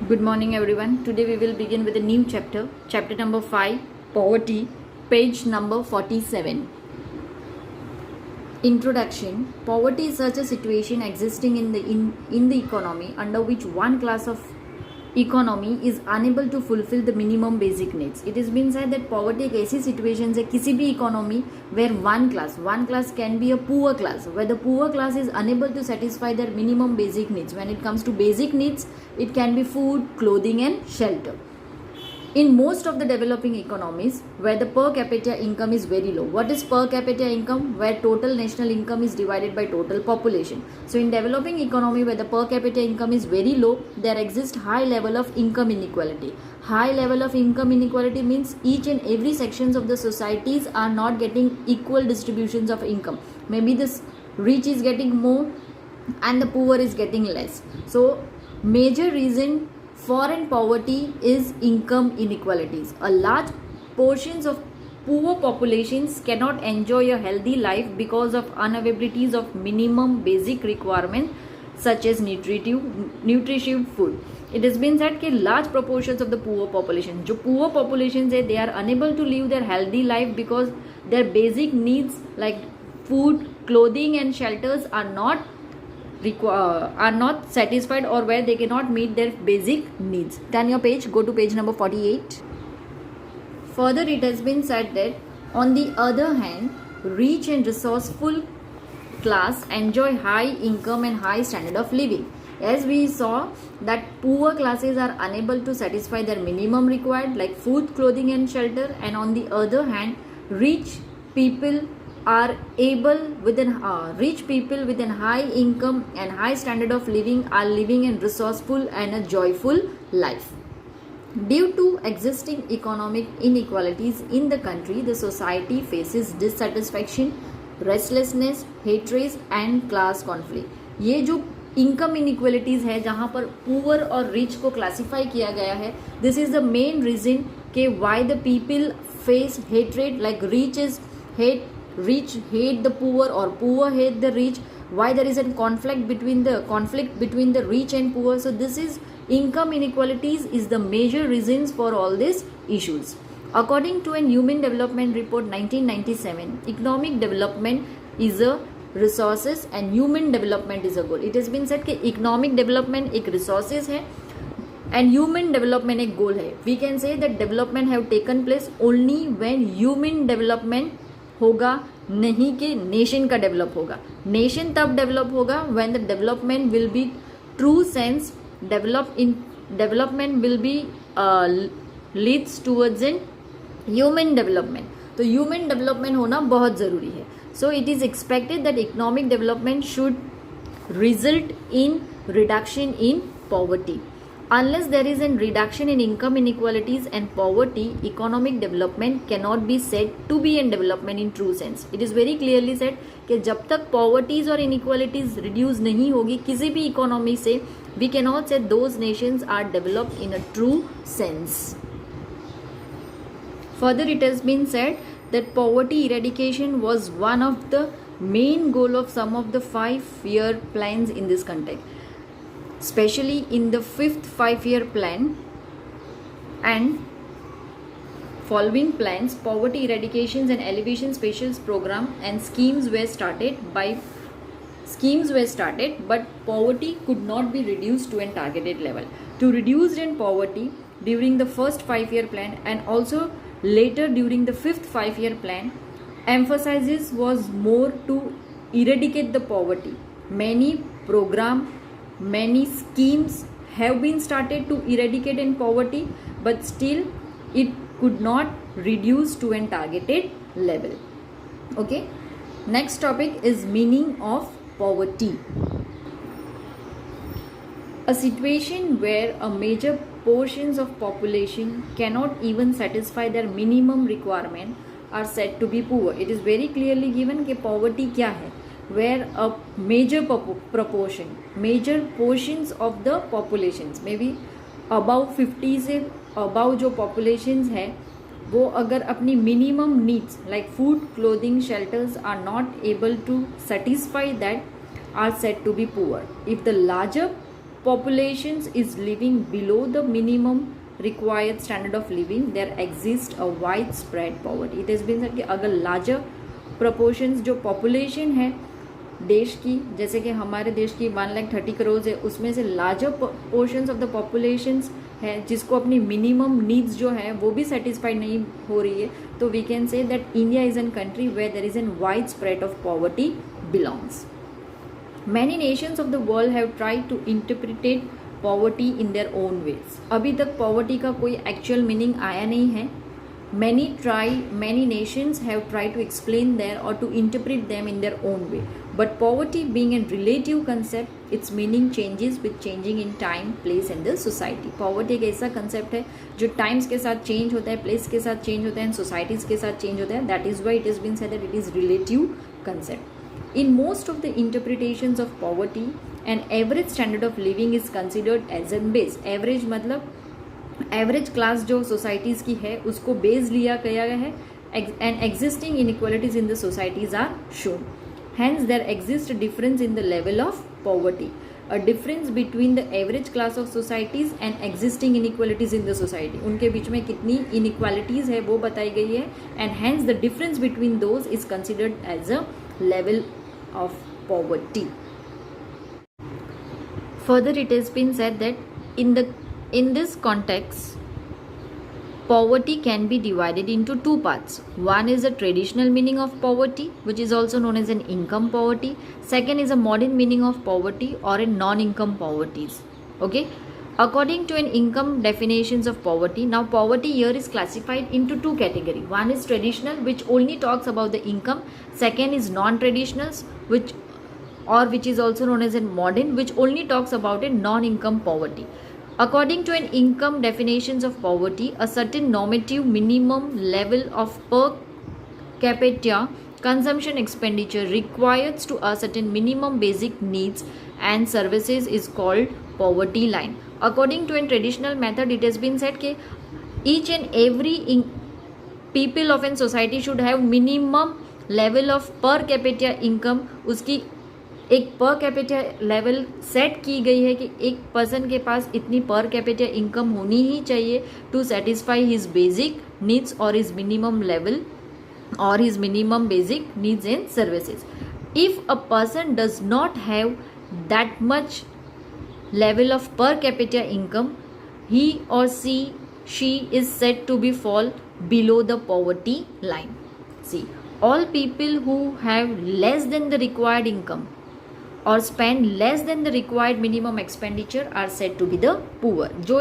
Good morning, everyone. Today we will begin with a new chapter, chapter number 5, Poverty, page number 47. Introduction. Poverty is such a situation existing in the economy under which one class of economy is unable to fulfill the minimum basic needs. It has been said that poverty एक ऐसी situation है किसी भी economy where one class can be a poor class, where the poor class is unable to satisfy their minimum basic needs. When it comes to basic needs, it can be food, clothing and shelter. In most of the developing economies where the per capita income is very low. What is per capita income? Where total national income is divided by total population. So in developing economy where the per capita income is very low, there exists high level of income inequality. High level of income inequality means each and every sections of the societies are not getting equal distributions of income. Maybe this rich is getting more and the poor is getting less. So major reason foreign poverty is income inequalities. A large portions of poor populations cannot enjoy a healthy life because of unavailabilities of minimum basic requirements such as nutritive food. It has been said that large proportions of the poor population, जो poor populations है, they are unable to live their healthy life because their basic needs like food, clothing and shelters are not satisfied, or where they cannot meet their basic needs. Turn your page, go to page number 48. Further, it has been said that on the other hand, rich and resourceful class enjoy high income and high standard of living. As we saw that poor classes are unable to satisfy their minimum required like food, clothing and shelter, and on the other hand, rich people with high income and high standard of living are living in resourceful and a joyful life. Due to existing economic inequalities in the country, the society faces dissatisfaction, restlessness, hatred and class conflict. ये जो income inequalities है जहां पर poor और rich को classify किया गया है, this is the main reason के why the people face hatred, like rich hate the poor or poor hate the rich, why there is a conflict between the rich and poor. So this is income inequalities is the major reasons for all these issues. According to a Human Development Report 1997, economic development is a resources and human development is a goal. It has been said कि economic development एक resources है and human development एक goal है. We can say that development have taken place only when human development होगा, नहीं कि nation का develop होगा. नेशन तब डेवलप होगा when the development will be true sense development will be leads towards in human development. तो human development होना बहुत जरूरी है. So it is expected that economic development should result in reduction in poverty. Unless there is a reduction in income inequalities and poverty, economic development cannot be said to be in development in true sense. It is very clearly said कि जब तक poverties और inequalities reduce नहीं होगी किसी भी economy से, we cannot say those nations are developed in a true sense. Further, it has been said that poverty eradication was one of the main goal of some of the 5-year plans in this context. Especially in the 5th 5-year plan and following plans, poverty eradications and elevation special program and schemes were started, but poverty could not be reduced to a targeted level. To reduce in poverty during the first 5-year plan and also later during the 5th 5-year plan, emphasis was more to eradicate the poverty. Many schemes have been started to eradicate in poverty, but still it could not reduce to a targeted level. Okay, next topic is meaning of poverty. A situation where a major portions of population cannot even satisfy their minimum requirement are said to be poor. It is very clearly given कि poverty क्या है, where a major portions of the populations, maybe above 50 से above जो populations है वो अगर अपनी minimum needs like food, clothing, shelters are not able to satisfy that, are said to be poor. If the larger populations is living below the minimum required standard of living, there exists a widespread poverty. It has been said कि अगर larger proportions जो population है देश की, जैसे कि हमारे देश की 130 करोड़ है, उसमें से larger portions of the populations है जिसको अपनी मिनिमम नीड्स जो है वो भी सेटिस्फाइड नहीं हो रही है, तो we can say that India is an country where there is an wide spread of poverty belongs. Many nations of the world have tried to interpretate poverty in their own ways. अभी तक poverty का कोई actual meaning आया नहीं है. Many nations have tried to explain their or to interpret them in their own way. But poverty being a relative concept, its meaning changes with changing in time, place and the society. Poverty एक ऐसा concept है जो times के साथ change होता है, place के साथ change होता है and societies के साथ change होता है. That is why it has been said that it is relative concept. In most of the interpretations of poverty, an average standard of living is considered as a base. Average मतलब average class जो societies की है उसको base लिया गया है and existing inequalities in the societies are shown. Hence there exist difference in the level of poverty. A difference between the average class of societies and existing inequalities in the society. उनके बीच में कितनी inequalities है वो बताई गई है and hence the difference between those is considered as a level of poverty. Further it has been said that in this context, poverty can be divided into two parts. One is the traditional meaning of poverty, which is also known as an income poverty. Second is a modern meaning of poverty or a non-income poverties. Okay. According to an income definitions of poverty, now poverty here is classified into two categories. One is traditional, which only talks about the income. Second is non-traditionals, which is also known as a modern, which only talks about a non-income poverty. According to an income definitions of poverty, a certain normative minimum level of per capita consumption expenditure required to a certain minimum basic needs and services is called poverty line. According to a traditional method, it has been said that each and every people of a society should have minimum level of per capita income. उसकी एक per capita level set की गई है कि एक person के पास इतनी पर कैपिटा इनकम होनी ही चाहिए to satisfy his basic needs और हिज मिनिमम लेवल और his minimum basic needs and services. If a person does not have that much level of per capita income, he or she is said to be fall below the poverty line. See, all people who have less than the required income और spend less than the required minimum expenditure are said to be the poor. जो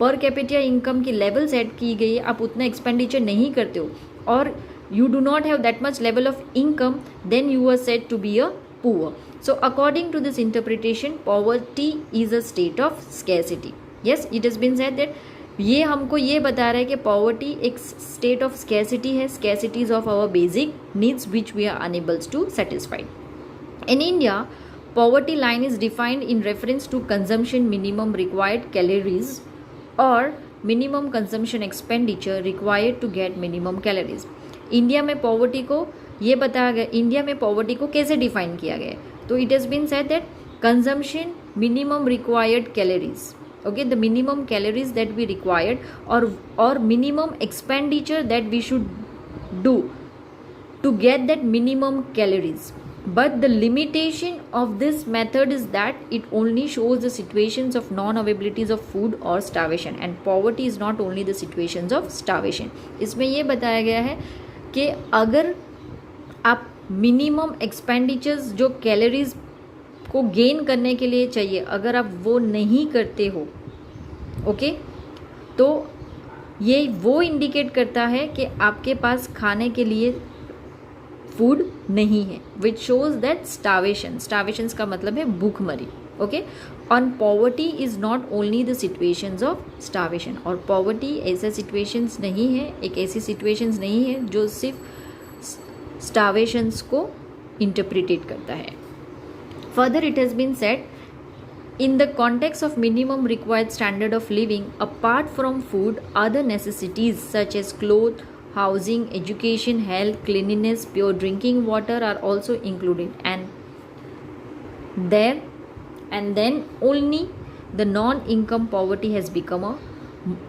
पर capita income की level set की गई है, आप उतना expenditure नहीं करते हो और you do not have that much level of income, then you are said to be a poor. So according to this interpretation, poverty is a state of scarcity. Yes, it has been said that ये हमको ये बता रहा है कि poverty एक state of scarcity है, scarcities of our basic needs which we are unable to satisfied. In India, poverty line is defined in reference to consumption minimum required calories or minimum consumption expenditure required to get minimum calories. India में poverty को ये बताया गया, India में poverty को कैसे define किया गया है, तो it has been said that consumption minimum required calories. Okay, the minimum calories that we required or minimum expenditure that we should do to get that minimum calories. But the limitation of this method is that it only shows the situations of non-availabilities of food or starvation, and poverty is not only the situations of starvation. इसमें ये बताया गया है कि अगर आप minimum expenditures जो calories को गेन करने के लिए चाहिए, अगर आप वो नहीं करते हो, ओके, तो ये वो इंडिकेट करता है कि आपके पास खाने के लिए फूड नहीं है, विच शोज दैट स्टार्वेशन. स्टार्वेशंस का मतलब है भूखमरी. Okay, on poverty is not only the situations of starvation, और पॉवर्टी ऐसे सिचुएशंस नहीं है, एक ऐसी सिचुएशंस नहीं है जो सिर्फ स्टार्वेशंस को इंटरप्रिटेट करता है. Further, it has been said, in the context of minimum required standard of living, apart from food, other necessities such as clothes, housing, education, health, cleanliness, pure drinking water are also included, and then only the non-income poverty has become a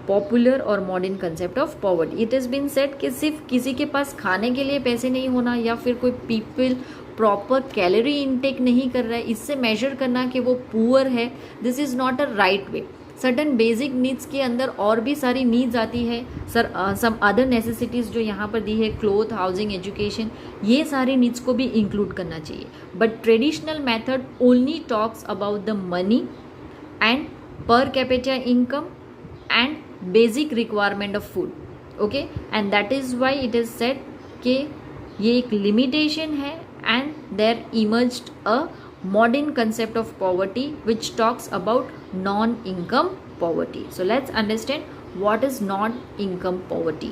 popular और modern concept of poverty. It has been said कि सिर्फ किसी के पास खाने के लिए पैसे नहीं होना या फिर कोई पीपल प्रॉपर कैलोरी इनटेक नहीं कर रहा है, इससे मेजर करना कि वो पुअर है, this is not a right way. Certain basic needs के अंदर और भी सारी नीड्स आती है सम अदर नेसेसिटीज़ जो यहाँ पर दी है, क्लोथ, हाउसिंग, एजुकेशन, ये सारी नीड्स को भी इंक्लूड करना चाहिए. But traditional method only talks about the money and पर capita income and basic requirement of food. Okay, and that is why it is said कि ये एक limitation है and there emerged a modern concept of poverty which talks about non-income poverty. So let's understand what is non-income poverty.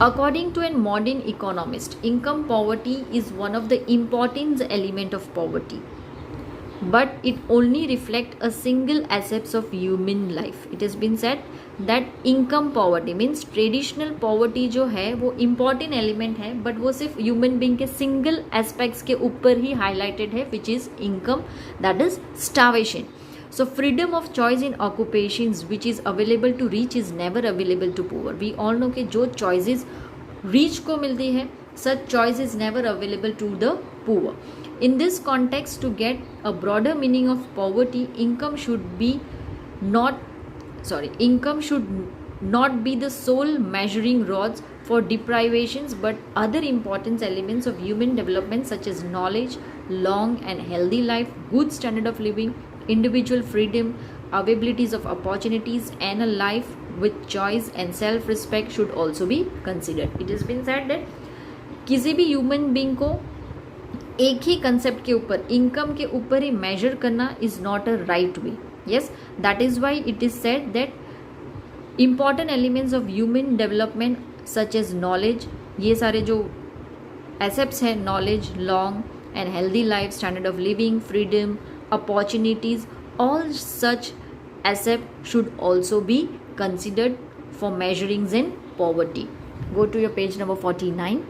According to a modern economist, income poverty is one of the important element of poverty, but it only reflects a single aspect of human life. It has been said that income poverty means traditional poverty जो है वो important element है, but वो सिर्फ human being के single aspects के ऊपर ही highlighted है, which is income, that is starvation. So freedom of choice in occupations which is available to rich is never available to poor. We all know कि जो choices rich को मिलती है, such choice is never available to the poor. In this context, to get a broader meaning of poverty, income should not be the sole measuring rods for deprivations, but other important elements of human development such as knowledge, long and healthy life, good standard of living, individual freedom, availabilities of opportunities, and a life with choice and self-respect should also be considered. It has been said that किसी भी human being को एक ही concept के ऊपर, income के ऊपर ही measure करना is not a right way. Yes, that is why it is said that important elements of human development such as knowledge, ये सारे जो एसेप्ट्स हैं, knowledge, long and healthy life, standard of living, freedom, opportunities, all such aspects should also be considered for measurings in poverty. Go to your page number 49.